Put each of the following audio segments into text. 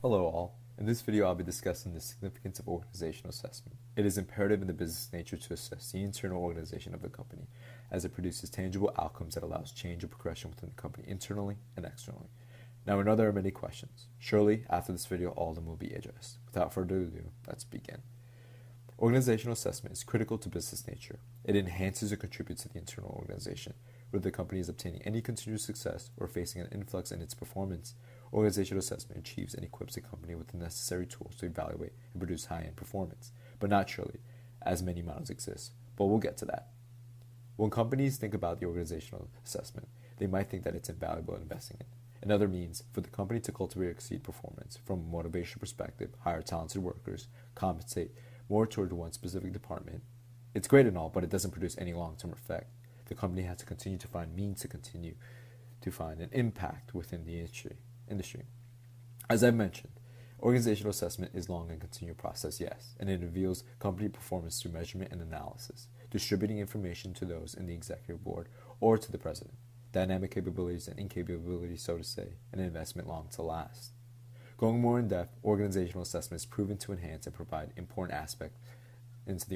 Hello all. In this video I'll be discussing the significance of organizational assessment. It is imperative in the business nature to assess the internal organization of the company, as it produces tangible outcomes that allows change and progression within the company internally and externally. Now I know there are many questions. Surely after this video all of them will be addressed. Without further ado, let's begin. Organizational assessment is critical to business nature. It enhances or contributes to the internal organization. Whether the company is obtaining any continuous success or facing an influx in its performance, organizational assessment achieves and equips the company with the necessary tools to evaluate and produce high-end performance, but not surely, as many models exist. But we'll get to that. When companies think about the organizational assessment, they might think that it's invaluable investing in. Another means for the company to cultivate or exceed performance from a motivation perspective, hire talented workers, compensate more toward one specific department. It's great and all, but it doesn't produce any long-term effect. The company has to continue to find means to continue to find an impact within the industry. As I've mentioned, organizational assessment is long and continual process, yes, and it reveals company performance through measurement and analysis, distributing information to those in the executive board or to the president, dynamic capabilities and incapabilities, so to say, and an investment long to last. Going more in depth, organizational assessment is proven to enhance and provide important aspects into the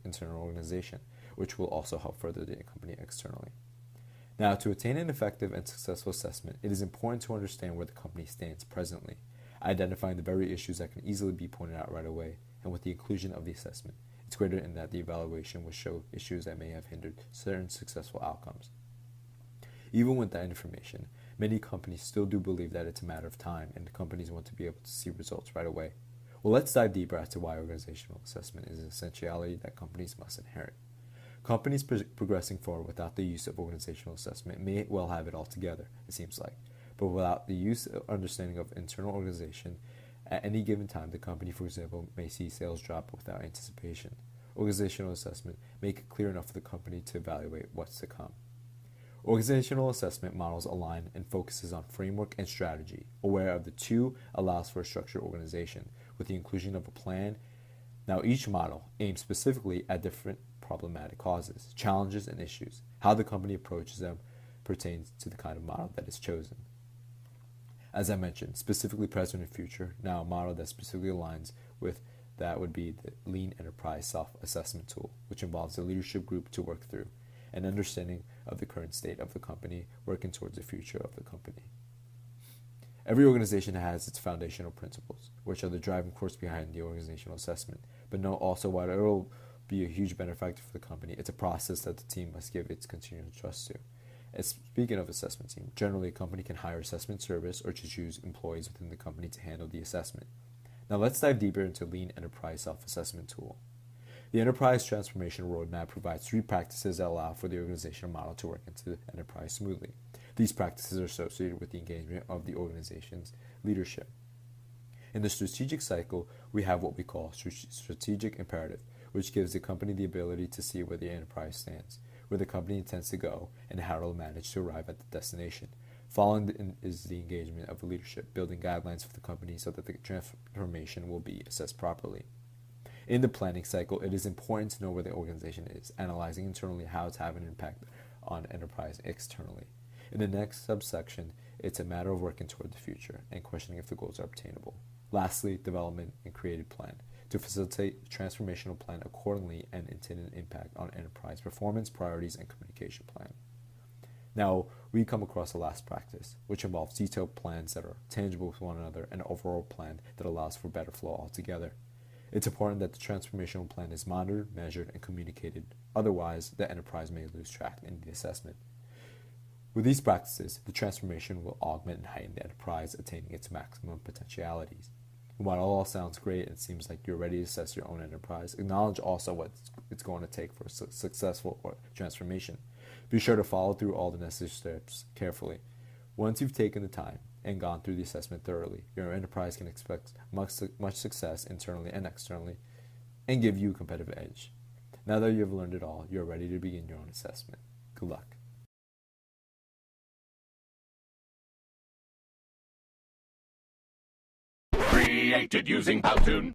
internal organization, which will also help further the company externally. Now, to attain an effective and successful assessment, it is important to understand where the company stands presently, identifying the very issues that can easily be pointed out right away, and with the inclusion of the assessment, it's greater in that the evaluation will show issues that may have hindered certain successful outcomes. Even with that information, many companies still do believe that it's a matter of time and the companies want to be able to see results right away. Well, let's dive deeper as to why organizational assessment is an essentiality that companies must inherit. Companies progressing forward without the use of organizational assessment may well have it all together, it seems like. But without the use or understanding of internal organization, at any given time, the company, for example, may see sales drop without anticipation. Organizational assessment make it clear enough for the company to evaluate what's to come. Organizational assessment models align and focuses on framework and strategy. Aware of the two allows for a structured organization with the inclusion of a plan. Now each model aims specifically at different problematic causes, challenges, and issues. How the company approaches them pertains to the kind of model that is chosen. As I mentioned, specifically present and future, now a model that specifically aligns with that would be the Lean Enterprise Self-Assessment Tool, which involves a leadership group to work through an understanding of the current state of the company, working towards the future of the company. Every organization has its foundational principles, which are the driving force behind the organizational assessment. But know also, while it will be a huge benefactor for the company, it's a process that the team must give its continual trust to. And speaking of assessment team, generally a company can hire assessment service or to choose employees within the company to handle the assessment. Now let's dive deeper into Lean Enterprise Self-Assessment Tool. The Enterprise Transformation Roadmap provides 3 practices that allow for the organizational model to work into the enterprise smoothly. These practices are associated with the engagement of the organization's leadership. In the strategic cycle, we have what we call strategic imperative, which gives the company the ability to see where the enterprise stands, where the company intends to go, and how it will manage to arrive at the destination. Following is the engagement of the leadership, building guidelines for the company so that the transformation will be assessed properly. In the planning cycle, it is important to know where the organization is, analyzing internally how it's having an impact on enterprise externally. In the next subsection, it's a matter of working toward the future and questioning if the goals are obtainable. Lastly, development and creative plan to facilitate the transformational plan accordingly and intended impact on enterprise performance, priorities, and communication plan. Now, we come across the last practice, which involves detailed plans that are tangible with one another and an overall plan that allows for better flow altogether. It's important that the transformational plan is monitored, measured, and communicated. Otherwise, the enterprise may lose track in the assessment. With these practices, the transformation will augment and heighten the enterprise, attaining its maximum potentialities. And while it all sounds great and it seems like you're ready to assess your own enterprise, acknowledge also what it's going to take for a successful transformation. Be sure to follow through all the necessary steps carefully. Once you've taken the time and gone through the assessment thoroughly, your enterprise can expect much success internally and externally and give you a competitive edge. Now that you have learned it all, you are ready to begin your own assessment. Good luck. Created using Powtoon.